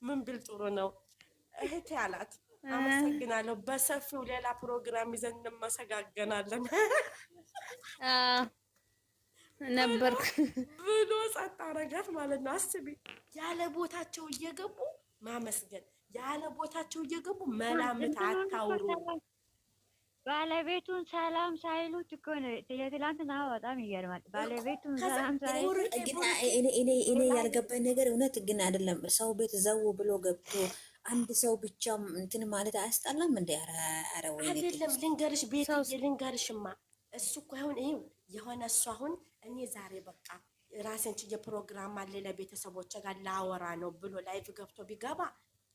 ምን ብል ጥሩ ነው እህቴ አላት። አመሰግናለሁ። በሰፊው ሌላ ፕሮግራም ይዘን እንመሰጋገናለን ነበርኩ ብሎ ጸጥ አረጋት ማለት ነው። አስቢ፣ ያለ ቦታቸው እየገቡ ማመስገን፣ ያለ ቦታቸው እየገቡ መላምት አታውሩ። ባለቤቱን ሰላም ሳይሉት እኮ ነው። የትላንትና በጣም ይገርማል። ባለቤቱን ሰላም ሳይሉት እኔ ያልገባኝ ነገር እውነት ግን አይደለም። ሰው ቤት ዘው ብሎ ገብቶ አንድ ሰው ብቻ እንትን ማለት አያስጠላም እንዴ? ኧረ ወይ አይደለም። ልንገርሽ ቤት ልንገርሽማ፣ እሱ እኮ አሁን ይሄው የሆነ እሱ አሁን እኔ ዛሬ በቃ ራሴን ችዬ ፕሮግራም አለ ለቤተሰቦቼ ጋር ላወራ ነው ብሎ ላይቭ ገብቶ ቢገባ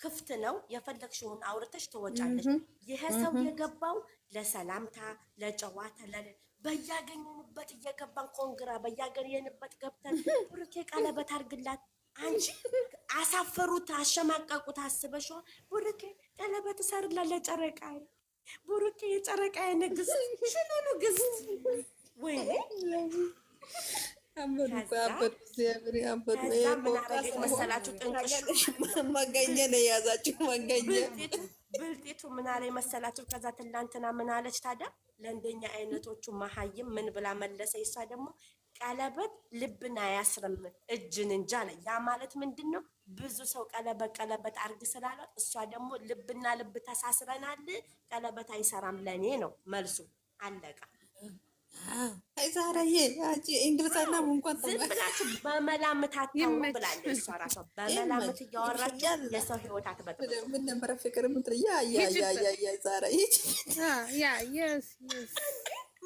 ክፍት ነው። የፈለግሽውን አውርተሽ ትወጫለሽ። ይሄ ሰው የገባው ለሰላምታ ለጨዋታ በያገኘንበት እየገባን ኮንግራ በያገኘንበት ገብተን ቡሩኬ ቀለበት አድርግላት። አንቺ አሳፈሩት፣ አሸማቀቁት። አስበሽው ቡሩኬ ቀለበት ሰርላ ለጨረቃ ቡሩኬ የጨረቃ ንግስት ሽኑ ንግስት ወይ መገኘ ነው የያዛችሁ መገኘ ብልጢቱ ምን አለ መሰላችሁ? ከዛ ትላንትና ምን አለች ታዲያ? ለእንደኛ አይነቶቹ መሀይም ምን ብላ መለሰ? ይሷ ደግሞ ቀለበት ልብን አያስርም እጅን እንጂ አለ። ያ ማለት ምንድን ነው? ብዙ ሰው ቀለበት አርግ ስላላት እሷ ደግሞ ልብና ልብ ተሳስረናል፣ ቀለበት አይሰራም ለኔ ነው መልሱ። አለቃ ዛሬዬ አንቺ እንግሊዝኛ እንኳን ዝም ብላችሁ በመላምት አታውሩ ብላለች። እሷ ራሷ በመላምት እያወራችሁ የሰው ህይወት አትበጥብጡ። ምን ነበረ ፍቅር ምትል ያ ዛሬ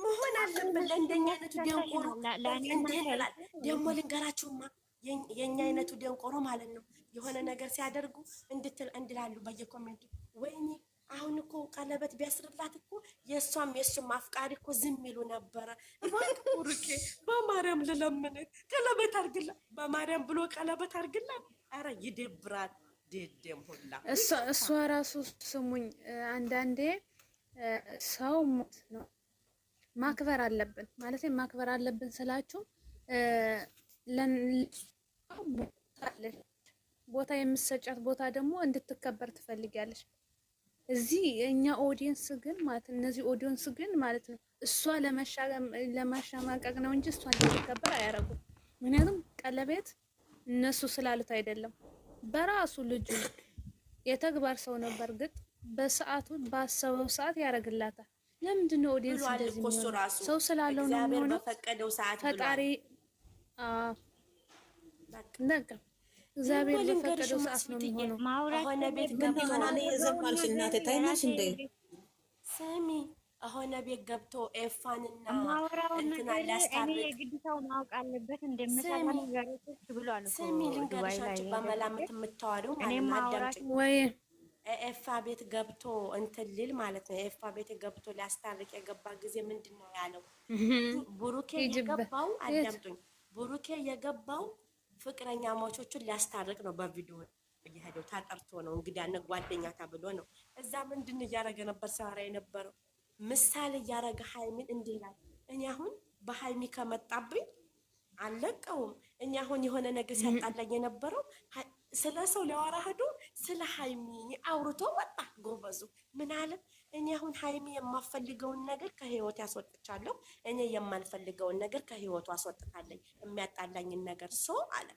መሆን አለብን። ለእንደኛ አይነቱ ደንቆሮ ደግሞ ልንገራችሁማ፣ የእኛ አይነቱ ደንቆሮ ማለት ነው የሆነ ነገር ሲያደርጉ እንድላሉ በየኮሜንቱ ወይኔ አሁን እኮ ቀለበት ቢያስርላት እኮ የእሱም አፍቃሪ እኮ ዝም ይሉ ነበረ። እባክህ ቡሩኬ በማርያም ልለምን ቀለበት አርግላ፣ በማርያም ብሎ ቀለበት አርግላ። አረ ይደብራል። ደደም ሁላ እሷ ራሱ ስሙኝ፣ አንዳንዴ ሰው ሞት ነው ማክበር አለብን ማለት ማክበር አለብን ስላችሁ ቦታ የምትሰጫት ቦታ ደግሞ እንድትከበር ትፈልጊያለሽ። እዚህ የኛ ኦዲየንስ ግን ማለት እነዚህ ኦዲየንስ ግን ማለት ነው እሷ ለማሻማቀቅ ነው እንጂ እሷ እንድትከበር አያረጉም። ምክንያቱም ቀለበት እነሱ ስላሉት አይደለም፣ በራሱ ልጁ የተግባር ሰው ነው። በእርግጥ በሰዓቱ ባሰበው ሰዓት ያረግላታል። ለምንድን ነው ኦዲየንስ እንደዚህ ነው? ሰው ስላለው ነው የሚሆነው። ፈጣሪ በቃ እግዚአብሔር በፈቀደው ሰዓት ነው የሚሆነው። ሆነ ቤት ገብቶ የዘማልሽ እናቴ ታይናሽ እንዴ ስሚ፣ ሆነ ቤት ገብቶ ኤፋንና እንትና ላስታርቅ የግዴታው ማወቅ አለበት እንደምታማ ነገሮች ብሏል እኮ። ስሚ ልንገርሻችሁ፣ በመላምት የምታወሪው ማለት ነው ወይ ኤፋ ቤት ገብቶ እንትን ሊል ማለት ነው። ኤፋ ቤት ገብቶ ሊያስታርቅ የገባ ጊዜ ምንድን ነው ያለው? ቡሩኬ የገባው አዳምጡኝ፣ ቡሩኬ የገባው ፍቅረኛ ሞቾቹን ሊያስታርቅ ነው። በቪዲዮ እየሄደው ታጠርቶ ነው እንግዲህ ያነ ጓደኛ ተብሎ ነው። እዛ ምንድን እያደረገ ነበር? ሰራ የነበረው ምሳሌ እያደረገ ሃይሚን እንዲህ ይላል። እኔ አሁን በሃይሚ ከመጣብኝ አልለቀውም። እኔ አሁን የሆነ ነገር ሲያጣላኝ የነበረው ስለ ሰው ሊያወራ ሄዶ ስለ ሃይሚ አውርቶ ወጣ። ጎበዙ ምን አለ? እኔ አሁን ሃይሚ የማፈልገውን ነገር ከህይወት ያስወጥቻለሁ፣ እኔ የማልፈልገውን ነገር ከህይወቱ አስወጥታለኝ፣ የሚያጣላኝን ነገር አለ።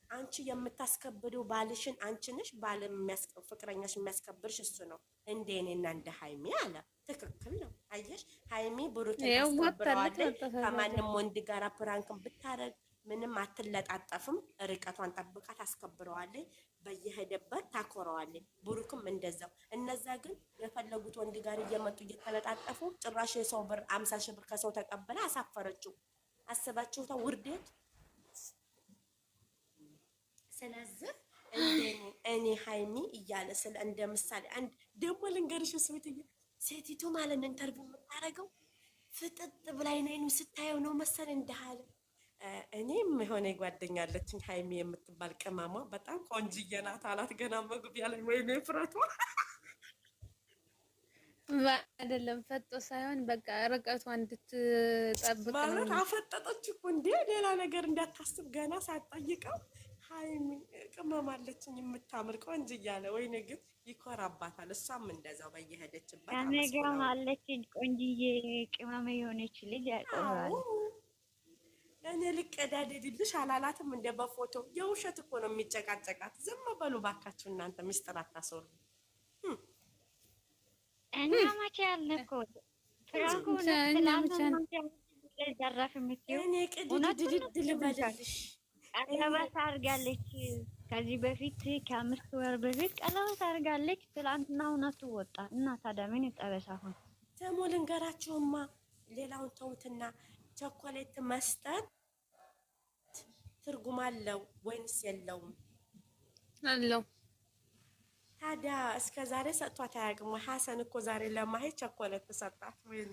አንቺ የምታስከብሪው ባልሽን አንቺ ነሽ፣ ባል ፍቅረኛሽ የሚያስከብርሽ እሱ ነው፣ እንደ እኔና እንደ ሃይሚ አለ። ትክክል ነው። አየሽ ሃይሚ ብሩኬን ታስከብረዋለች። ከማንም ወንድ ጋር ፕራንክን ብታረግ ምንም አትለጣጠፍም። ርቀቷን ጠብቃ ታስከብረዋለች። በየሄደበት ታኮረዋለች። ብሩክም እንደዛው። እነዛ ግን የፈለጉት ወንድ ጋር እየመጡ እየተለጣጠፉ ጭራሽ የሰው ብር 50 ሺህ ብር ከሰው ተቀበለ አሳፈረችው። አስባችሁታ ውርደት። ስለዚህ እኔ ሃይሚ እያለ ስለ እንደ ምሳሌ አንድ ደግሞ ልንገርሽ ሴቲቱ ማለት ነው ኢንተርቪው የምታደርገው ፍጥጥ ብላይ ነው ስታየው ነው መሰል እንዳለ። እኔም የሆነ ጓደኛ አለችኝ ሃይሚ የምትባል ቅመሟ በጣም ቆንጅዬ ናት አላት። ገና መግቢያ ላይ ወይኔ ፍረቷ አይደለም ፈጦ ሳይሆን በቃ ርቀቷ እንድትጠብቅ ማለት አፈጠጠች እኮ እንዴ! ሌላ ነገር እንዳታስብ ገና ሳትጠይቀው ሀይሚ ቅመም አለችኝ የምታምር ቆንጆ እያለ ወይኔ ግን ይኮራባታል። እሷም እንደዛው በየሄደችበት ከነገም አለችኝ ቆንጅዬ ቅመም የሆነች ልጅ ያቆራል። እኔ ልቀዳደድልሽ አላላትም እንደ በፎቶ የውሸት እኮ ነው የሚጨቃጨቃት። ዝም በሉ ባካችሁ እናንተ ሚስጥር አታስወሩ። እና መቼ ያልነኮ ፍራንኩ ዘራፍ የምትይው እኔ ቅድድድድል ልበልልሽ ቀለበት አድርጋለች። ከዚህ በፊት ከ5 ወር በፊት ቀለበት አድርጋለች። ትላንትና እውነቱ ወጣ እና ታዲያ ምን ይጠበስ አሁን? ደግሞ ልንገራችሁማ ሌላውን ተውትና ቸኮሌት መስጠት ትርጉም አለው ወይንስ የለውም? አለው። ታዲያ እስከ ዛሬ ሰጥቷት አያውቅም ወይ? ሀሰን እኮ ዛሬ ለማሄ ቸኮሌት ሰጣት። ወይኔ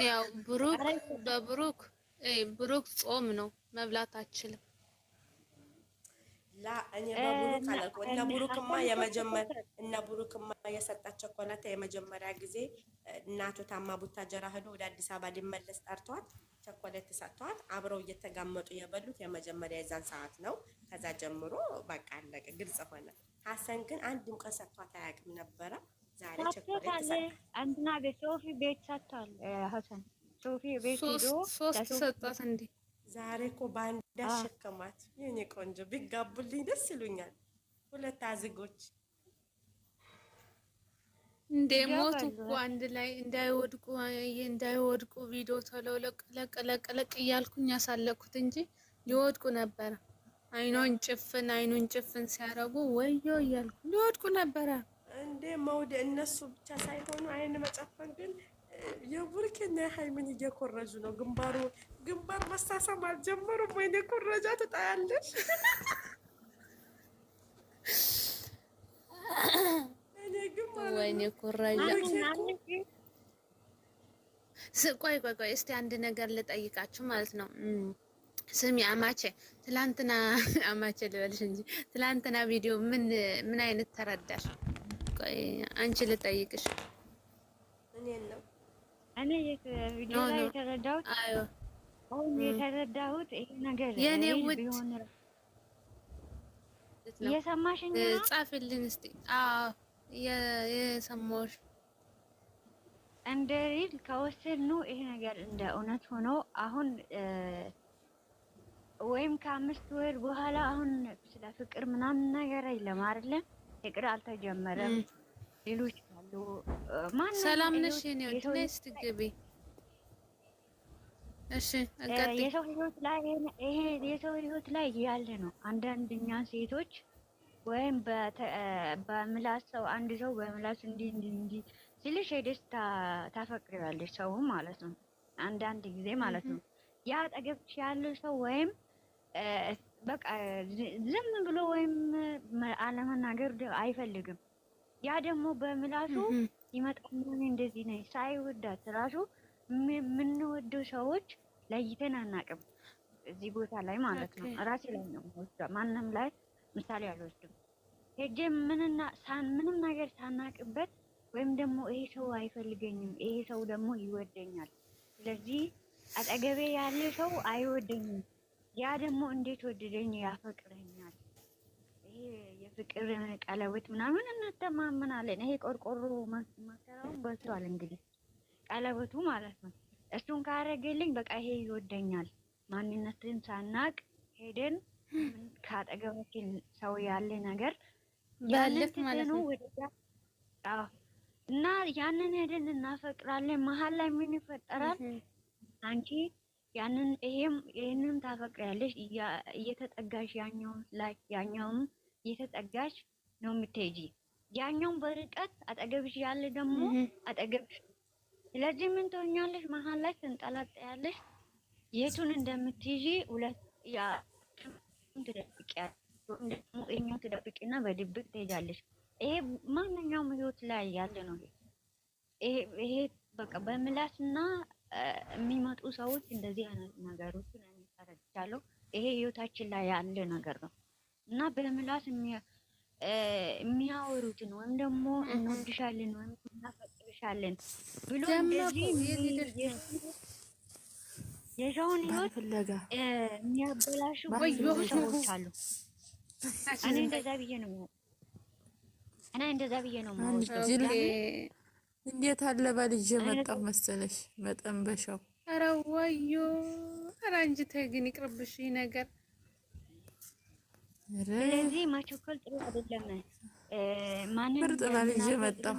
ያው ብሩክ ጾም ነው መብላት አችልም። ላ እኔ በብሩክ አለቆ እነ ብሩክማ የሰጣት ቸኮሌት የመጀመሪያ ጊዜ እናቱ ታማ ቡታጀራ ሄዶ ወደ አዲስ አበባ ሊመለስ ጠርቷት ቸኮሌት ሰጥቷት አብረው እየተጋመጡ የበሉት የመጀመሪያ የዛን ሰዓት ነው። ከዛ ጀምሮ በቃ አለቀ፣ ግልጽ ሆነ። ሀሰን ግን አንድም ቀን ሰጥቷት አያውቅም ነበረ። ዛሬ ቸኮሌት ሰጥቷት አንድና በሶፊ ቤት ሰጥቷል። ሀሰን ሶፊ ቤት ሄዶ ሶስት ሰጣት እንዴ? ዛሬ እኮ በአንድ አሸከማት። የኔ ቆንጆ ቢጋቡልኝ ደስ ይሉኛል። ሁለት አዝጎች እንደ ሞቱ እኮ አንድ ላይ እንዳይወድቁ ቪዲዮ ቶሎ ለቅ እያልኩኝ ያሳለኩት እንጂ ሊወድቁ ነበረ። አይኑን ጭፍን ሲያረጉ ወዮ እያልኩ ሊወድቁ ነበረ። እንደ መውደ እነሱ ብቻ ሳይሆኑ አይን መጨፈን ግን የቡርኬና የሃይምን እየኮረጁ ነው። ግንባር መሳሳም አልጀመሩም። ወይኔ ኮረጃ ትጣያለሽ። ወይኔ ኮረጃ። ቆይ እስቲ አንድ ነገር ልጠይቃችሁ ማለት ነው። ስሚ አማቼ፣ ትላንትና አማቼ ልበልሽ እንጂ ትላንትና ቪዲዮ ምን አይነት ተረዳሽ? ቆይ አንቺ ልጠይቅሽ። እኔ ቪዲዮ ላይ የተረዳሁት የተረዳሁት ይሄ ነገር የኔ ውድ ቢሆን የሰማሽኝ ነው። ጻፍልን እስቲ። አዎ የሰማሁሽ። እንደ ሪል ከወሰድነው ይሄ ነገር እንደ እውነት ሆኖ አሁን ወይም ከ5 ወር በኋላ አሁን ስለ ፍቅር ምናምን ነገር የለም አይደለ? ፍቅር አልተጀመረም። ሌሎች አሉ። ሰላም ነሽ የኔ ወድ? ነይ እስቲ ግቢ። እሺ አጋጥ የሰው ህይወት ላይ ያለ ነው። አንዳንድኛ ሴቶች ወይም በምላስ ሰው አንድ ሰው በምላስ እንዲህ ሲልሽ የደስታ ታፈቅሪዋለሽ ሰው ማለት ነው። አንዳንድ ጊዜ ማለት ነው ያ አጠገብሽ ያለው ሰው ወይም በቃ ዝም ብሎ ወይም አለመናገር አይፈልግም። ያ ደግሞ በምላሱ ይመጣና እንደዚህ ነው ሳይወዳት ራሱ የምንወደው ሰዎች ለይተን አናውቅም። እዚህ ቦታ ላይ ማለት ነው ራሴ ላይ ነው ወስዳ ማንንም ላይ ምሳሌ አልወስድም። ሄጄ ምንም ነገር ሳናውቅበት ወይም ደግሞ ይሄ ሰው አይፈልገኝም፣ ይሄ ሰው ደግሞ ይወደኛል፣ ስለዚህ አጠገቤ ያለ ሰው አይወደኝም፣ ያ ደግሞ እንዴት ወደደኝ ያፈቅረኛል፣ ይሄ የፍቅር ቀለበት ምናምን እንተማመናለን። ይሄ ቆርቆሮ መከራውን በልቷል እንግዲህ ቀለበቱ ማለት ነው። እሱን ካረገልኝ በቃ ይሄ ይወደኛል። ማንነትን ሳናቅ ሄደን ከአጠገባችን ሰው ያለ ነገር ባለፍ ማለት ነው እና ያንን ሄደን እናፈቅራለን። መሀል ላይ ምን ይፈጠራል? አንቺ ይሄንን ታፈቅሪያለሽ፣ እየተጠጋሽ ያኛውም እየተጠጋሽ ነው የምትሄጂ። ያኛውን በርቀት አጠገብሽ ያለ ደግሞ አጠገብሽ። ስለዚህ ምን ትሆኛለሽ? መሀል ላይ ትንጠላጠያለሽ። የቱን እንደምትይዢ ትደብቂያለሽ፣ ትደብቂና በድብቅ ትሄጃለሽ። ይሄ ማንኛውም ህይወት ላይ ያለ ነው። ይሄ በቃ በምላስና የሚመጡ ሰዎች እንደዚህ አይነት ነገሮችን ተረድቻለሁ። ይሄ ህይወታችን ላይ ያለ ነገር ነው እና በምላስ የሚያወሩትን ወይም ደግሞ እንወድሻለን ወይም እናፈቅርሻለን ብሎ እንደዚህ የሰውን ህይወት የሚያበላሹ ሰዎች አሉ። እኔ እንደዛ ብዬ ነው እንዴት አለ ባልጅ መጣሁ መሰለሽ መጠንበሻው። ኧረ ወዮ! ኧረ አንቺ ተይ ግን ይቅርብሽ ነገር። ስለዚህ ማቸኮል ጥሩ አይደለም። ማንን ምርጥ ባልጅ መጣሁ።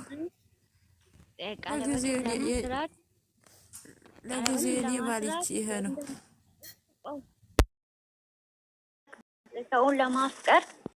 ለጊዜ እኔ ባልጅ ይሄ ነው ሰውን ለማፍቀር